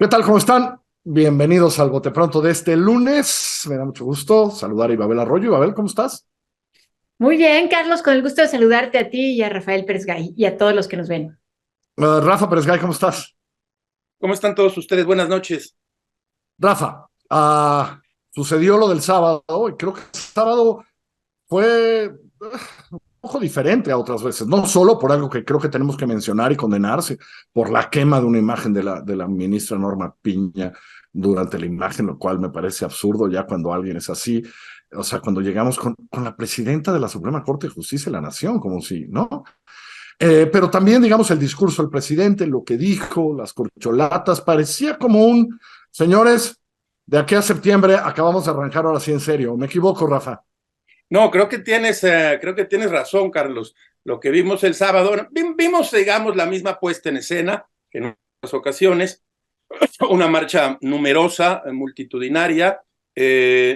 ¿Qué tal? ¿Cómo están? Bienvenidos al Bote Pronto de este lunes. Me da mucho gusto saludar a Ibabel Arroyo. Ibabel, ¿cómo estás? Muy bien, Carlos, con el gusto de saludarte a ti y a Rafael Pérez Gay y a todos los que nos ven. Rafa Pérez Gay, ¿cómo estás? ¿Cómo están todos ustedes? Buenas noches. Rafa, sucedió lo del sábado y creo que el sábado fue un poco diferente a otras veces, no solo por algo que creo que tenemos que mencionar y condenarse, por la quema de una imagen de la ministra Norma Piña durante la imagen, lo cual me parece absurdo ya cuando alguien es así. O sea, cuando llegamos con la presidenta de la Suprema Corte de Justicia de la Nación, como si, ¿no? Pero también, digamos, el discurso del presidente, lo que dijo, las corcholatas, parecía como un, señores, de aquí a septiembre acabamos de arrancar ahora sí en serio. ¿Me equivoco, Rafa? No, creo que tienes razón, Carlos. Lo que vimos el sábado, vimos, digamos, la misma puesta en escena que en otras ocasiones, una marcha numerosa, multitudinaria.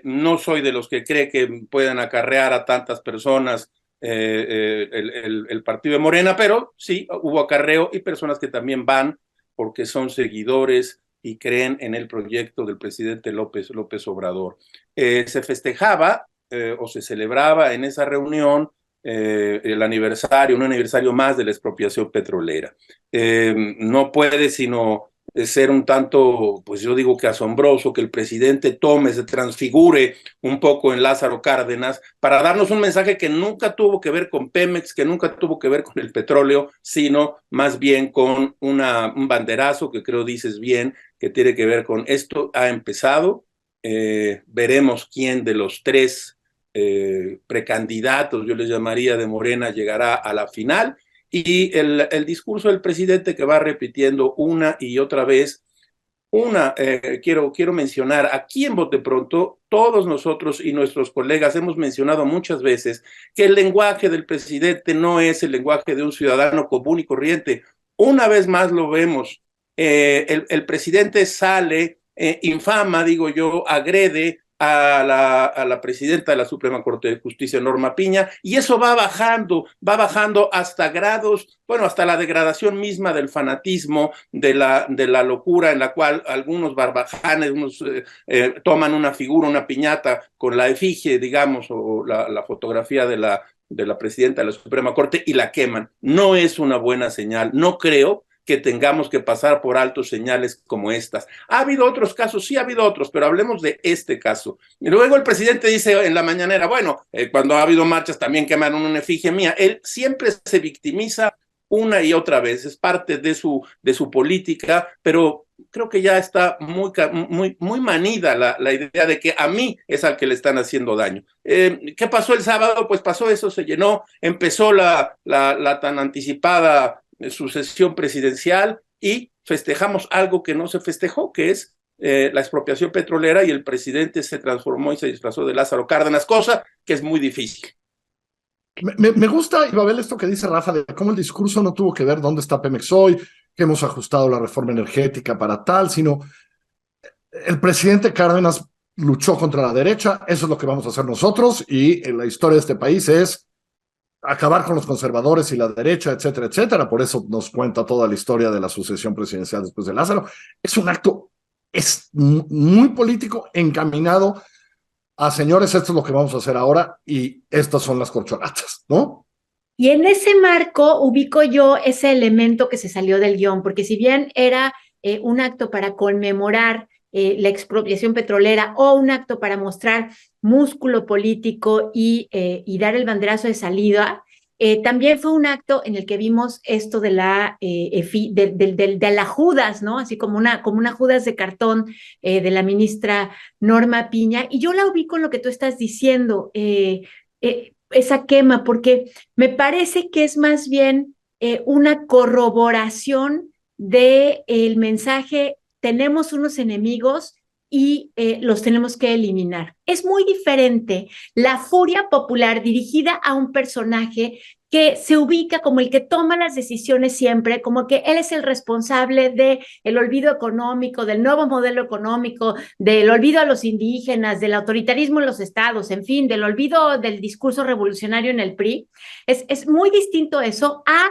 No soy de los que cree que puedan acarrear a tantas personas el partido de Morena, pero sí hubo acarreo y personas que también van porque son seguidores y creen en el proyecto del presidente López Obrador. Se festejaba o se celebraba en esa reunión el aniversario, un aniversario más de la expropiación petrolera. No puede sino ser un tanto, pues yo digo que asombroso que el presidente tome, se transfigure un poco en Lázaro Cárdenas para darnos un mensaje que nunca tuvo que ver con Pemex, que nunca tuvo que ver con el petróleo, sino más bien con un banderazo que creo dices bien, que tiene que ver con esto ha empezado, veremos quién de los tres precandidatos, yo les llamaría de Morena, llegará a la final. Y el discurso del presidente que va repitiendo una y otra vez, quiero mencionar, aquí en Bote Pronto, todos nosotros y nuestros colegas hemos mencionado muchas veces que el lenguaje del presidente no es el lenguaje de un ciudadano común y corriente. Una vez más lo vemos. El presidente sale, infama, digo yo, agrede a la presidenta de la Suprema Corte de Justicia, Norma Piña, y eso va bajando hasta grados, bueno, hasta la degradación misma del fanatismo, de la locura en la cual algunos barbajanes, unos toman una figura, una piñata con la efigie, digamos, o la fotografía de la presidenta de la Suprema Corte y la queman. No es una buena señal, no creo que tengamos que pasar por altos señales como estas. ¿Ha habido otros casos? Sí, ha habido otros, pero hablemos de este caso. Y luego el presidente dice en la mañanera, bueno, cuando ha habido marchas también quemaron una efigie mía. Él siempre se victimiza una y otra vez, es parte de su política, pero creo que ya está muy manida la idea de que a mí es al que le están haciendo daño. ¿Qué pasó el sábado? Pues pasó eso, se llenó, empezó la tan anticipada sucesión presidencial y festejamos algo que no se festejó, que es la expropiación petrolera, y el presidente se transformó y se disfrazó de Lázaro Cárdenas, cosa que es muy difícil. Me gusta, Ibabel, esto que dice Rafa, de cómo el discurso no tuvo que ver dónde está Pemex hoy, que hemos ajustado la reforma energética para tal, sino el presidente Cárdenas luchó contra la derecha, eso es lo que vamos a hacer nosotros, y en la historia de este país es acabar con los conservadores y la derecha, etcétera, etcétera. Por eso nos cuenta toda la historia de la sucesión presidencial después de Lázaro. Es un acto muy político, encaminado a señores, esto es lo que vamos a hacer ahora y estas son las corcholatas, ¿no? Y en ese marco ubico yo ese elemento que se salió del guión, porque si bien era un acto para conmemorar la expropiación petrolera o un acto para mostrar músculo político y dar el banderazo de salida, también fue un acto en el que vimos esto de la Judas, ¿no? Así como una Judas de cartón de la ministra Norma Piña. Y yo la ubico en lo que tú estás diciendo, esa quema, porque me parece que es más bien una corroboración del mensaje: tenemos unos enemigos y los tenemos que eliminar. Es muy diferente la furia popular dirigida a un personaje que se ubica como el que toma las decisiones siempre, como que él es el responsable del olvido económico, del nuevo modelo económico, del olvido a los indígenas, del autoritarismo en los estados, en fin, del olvido del discurso revolucionario en el PRI. Es muy distinto eso a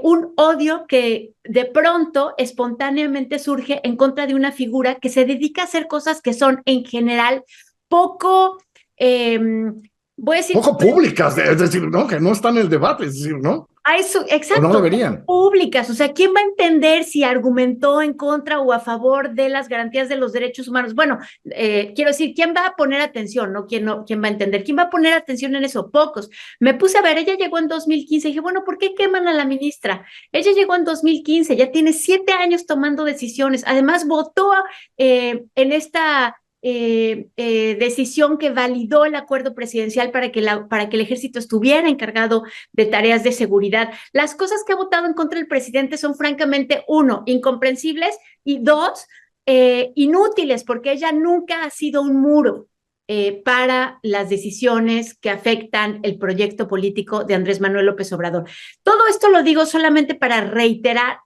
un odio que de pronto espontáneamente surge en contra de una figura que se dedica a hacer cosas que son en general poco, voy a decir, poco públicas, es decir, ¿no? Que no están en el debate, es decir, ¿no? O no exacto, deberían. públicas. O sea, ¿quién va a entender si argumentó en contra o a favor de las garantías de los derechos humanos? Bueno, quiero decir, ¿quién va a poner atención? ¿Quién va a entender? ¿Quién va a poner atención en eso? Pocos. Me puse a ver, ella llegó en 2015 y dije, bueno, ¿por qué queman a la ministra? Ella llegó en 2015, ya tiene 7 años tomando decisiones. Además, votó en esta decisión que validó el acuerdo presidencial para que el ejército estuviera encargado de tareas de seguridad. Las cosas que ha votado en contra del presidente son francamente, uno, incomprensibles y dos, inútiles, porque ella nunca ha sido un muro para las decisiones que afectan el proyecto político de Andrés Manuel López Obrador. Todo esto lo digo solamente para reiterar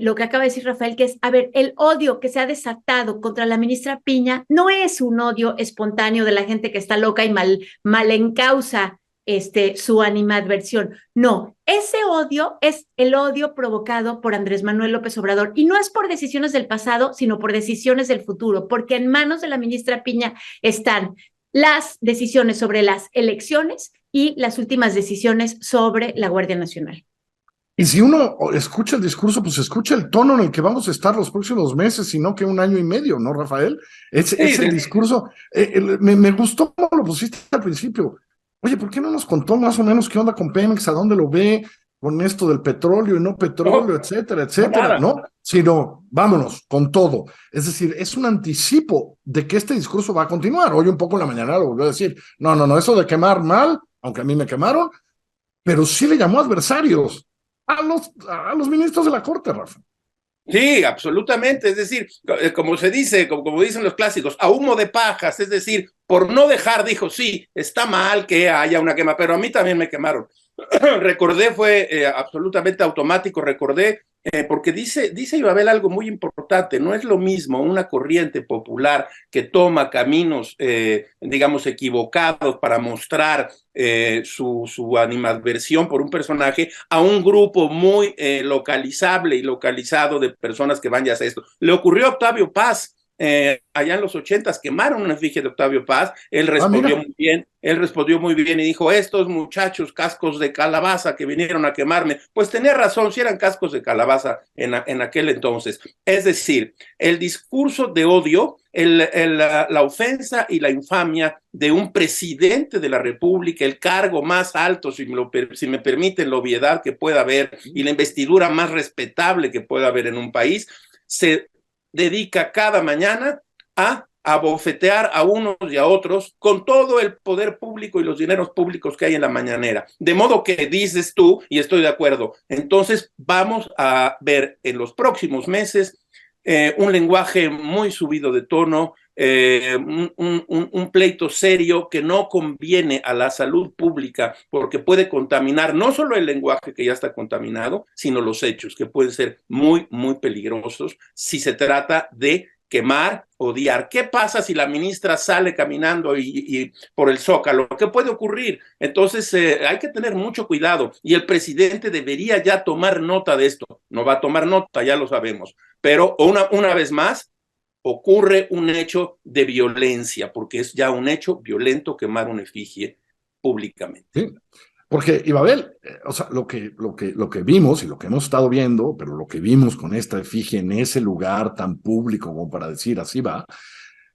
lo que acaba de decir Rafael, que es, a ver, el odio que se ha desatado contra la ministra Piña no es un odio espontáneo de la gente que está loca y mal encausa su animadversión. No, ese odio es el odio provocado por Andrés Manuel López Obrador y no es por decisiones del pasado, sino por decisiones del futuro, porque en manos de la ministra Piña están las decisiones sobre las elecciones y las últimas decisiones sobre la Guardia Nacional. Y si uno escucha el discurso, pues escucha el tono en el que vamos a estar los próximos meses, sino que 1 año y medio, ¿no, Rafael? Es el discurso. Me gustó cómo lo pusiste al principio. Oye, ¿por qué no nos contó más o menos qué onda con Pemex, a dónde lo ve con esto del petróleo y no petróleo, etcétera, etcétera? No, sino vámonos con todo. Es decir, es un anticipo de que este discurso va a continuar. Hoy un poco en la mañana lo volvió a decir. No, eso de quemar mal, aunque a mí me quemaron, pero sí le llamó adversarios a los ministros de la Corte, Rafa. Sí, absolutamente. Es decir, como se dice, como dicen los clásicos, a humo de pajas. Es decir, por no dejar, dijo, sí, está mal que haya una quema, pero a mí también me quemaron. Recordé, fue absolutamente automático, recordé, porque dice Ibabel algo muy importante, no es lo mismo una corriente popular que toma caminos, digamos, equivocados para mostrar su animadversión por un personaje a un grupo muy localizable y localizado de personas que van ya a hacer esto. Le ocurrió a Octavio Paz. Allá en los 80s quemaron una efigie de Octavio Paz, él respondió muy bien y dijo, estos muchachos cascos de calabaza que vinieron a quemarme, pues tenía razón, si eran cascos de calabaza en aquel entonces. Es decir, el discurso de odio, la ofensa y la infamia de un presidente de la República, el cargo más alto, si me permiten, la obviedad que pueda haber y la investidura más respetable que pueda haber en un país, se dedica cada mañana a abofetear a unos y a otros con todo el poder público y los dineros públicos que hay en la mañanera. De modo que dices tú, y estoy de acuerdo, entonces vamos a ver en los próximos meses un lenguaje muy subido de tono, un pleito serio que no conviene a la salud pública porque puede contaminar no solo el lenguaje que ya está contaminado, sino los hechos que pueden ser muy, muy peligrosos si se trata de quemar, odiar. ¿Qué pasa si la ministra sale caminando y por el Zócalo? ¿Qué puede ocurrir? Entonces hay que tener mucho cuidado y el presidente debería ya tomar nota de esto. No va a tomar nota, ya lo sabemos, pero una vez más ocurre un hecho de violencia, porque es ya un hecho violento quemar una efigie públicamente. Sí, porque, Ibabel, o sea, lo que vimos y lo que hemos estado viendo, pero lo que vimos con esta efigie en ese lugar tan público como para decir así va,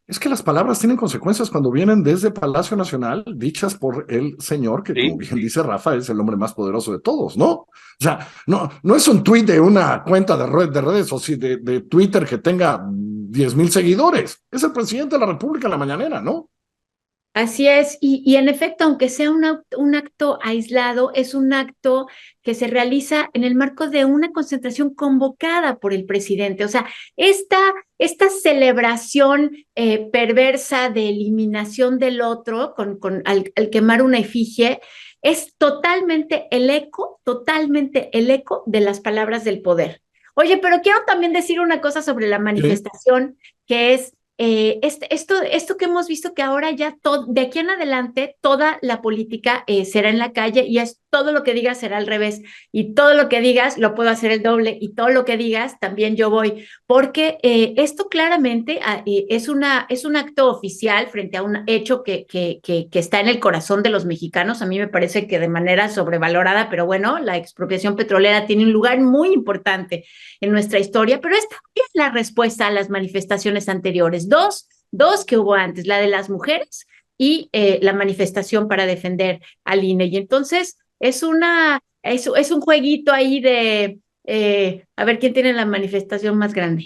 es que las palabras tienen consecuencias cuando vienen desde Palacio Nacional, dichas por el señor que, como bien dice Rafa, es el hombre más poderoso de todos, ¿no? O sea, no es un tuit de una cuenta de redes o de Twitter que tenga 10,000 seguidores. Es el presidente de la República en la mañanera, ¿no? Así es, y en efecto, aunque sea un acto aislado, es un acto que se realiza en el marco de una concentración convocada por el presidente. O sea, esta celebración perversa de eliminación del otro al quemar una efigie es totalmente el eco de las palabras del poder. Oye, pero quiero también decir una cosa sobre la manifestación, que es esto que hemos visto que ahora ya de aquí en adelante toda la política será en la calle y es todo lo que digas será al revés y todo lo que digas lo puedo hacer el doble y todo lo que digas también yo voy, porque esto claramente es un acto oficial frente a un hecho que está en el corazón de los mexicanos. A mí me parece que de manera sobrevalorada, pero bueno, la expropiación petrolera tiene un lugar muy importante en nuestra historia, pero esta es la respuesta a las manifestaciones anteriores. Dos que hubo antes, la de las mujeres y la manifestación para defender al INE. Y entonces es un jueguito ahí de a ver quién tiene la manifestación más grande.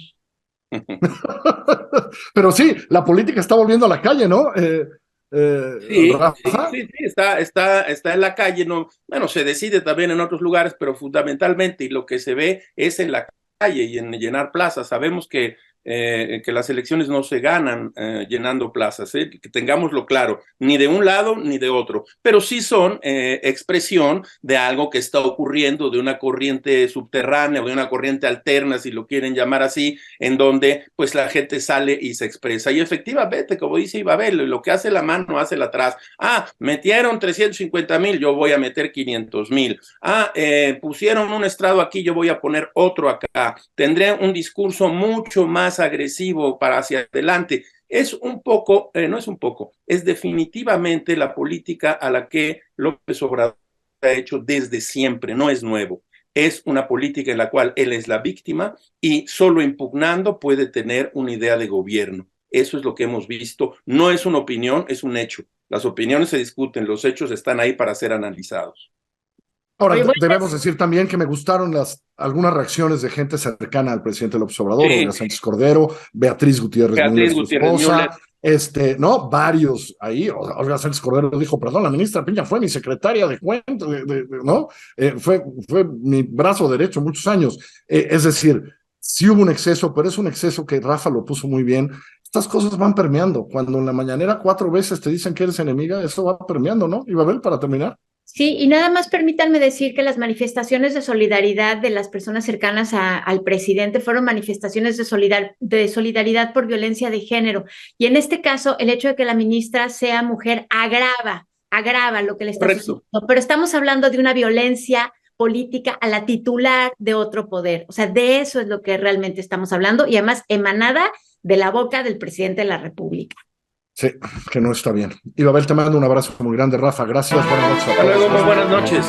Pero sí, la política está volviendo a la calle, ¿no? Sí, Rafa. sí, está en la calle, no, bueno, se decide también en otros lugares, pero fundamentalmente y lo que se ve es en la calle y en llenar plazas. Sabemos que las elecciones no se ganan llenando plazas, que tengámoslo claro, ni de un lado ni de otro, pero sí son expresión de algo que está ocurriendo, de una corriente subterránea o de una corriente alterna, si lo quieren llamar así, en donde pues la gente sale y se expresa. Y efectivamente, como dice Ibabel, lo que hace la mano hace la atrás. Metieron 350,000, yo voy a meter 500,000. Pusieron un estrado aquí, yo voy a poner otro acá. Tendré un discurso mucho más agresivo para hacia adelante. Es un poco, no es un poco, es definitivamente la política a la que López Obrador ha hecho desde siempre, no es nuevo. Es una política en la cual él es la víctima y solo impugnando puede tener una idea de gobierno. Eso es lo que hemos visto. No es una opinión, es un hecho. Las opiniones se discuten, los hechos están ahí para ser analizados. Ahora, debemos decir también que me gustaron algunas reacciones de gente cercana al presidente López Obrador, Olga Sánchez Cordero, Beatriz Gutiérrez Müller, su esposa, ¿no? Varios ahí. Olga Sánchez Cordero dijo, perdón, la ministra Piña fue mi secretaria de cuentas, ¿no? Fue mi brazo derecho muchos años. Es decir, sí hubo un exceso, pero es un exceso que Rafa lo puso muy bien. Estas cosas van permeando. Cuando en la mañanera 4 veces te dicen que eres enemiga, eso va permeando, ¿no? Ibabel, para terminar. Sí, y nada más permítanme decir que las manifestaciones de solidaridad de las personas cercanas al presidente fueron manifestaciones de solidaridad por violencia de género. Y en este caso, el hecho de que la ministra sea mujer agrava lo que le está sucediendo. Pero estamos hablando de una violencia política a la titular de otro poder. O sea, de eso es lo que realmente estamos hablando y además emanada de la boca del presidente de la República. Sí, que no está bien. Ibabel, te mando un abrazo muy grande, Rafa. Gracias, buenas noches. Hasta luego, muy buenas noches.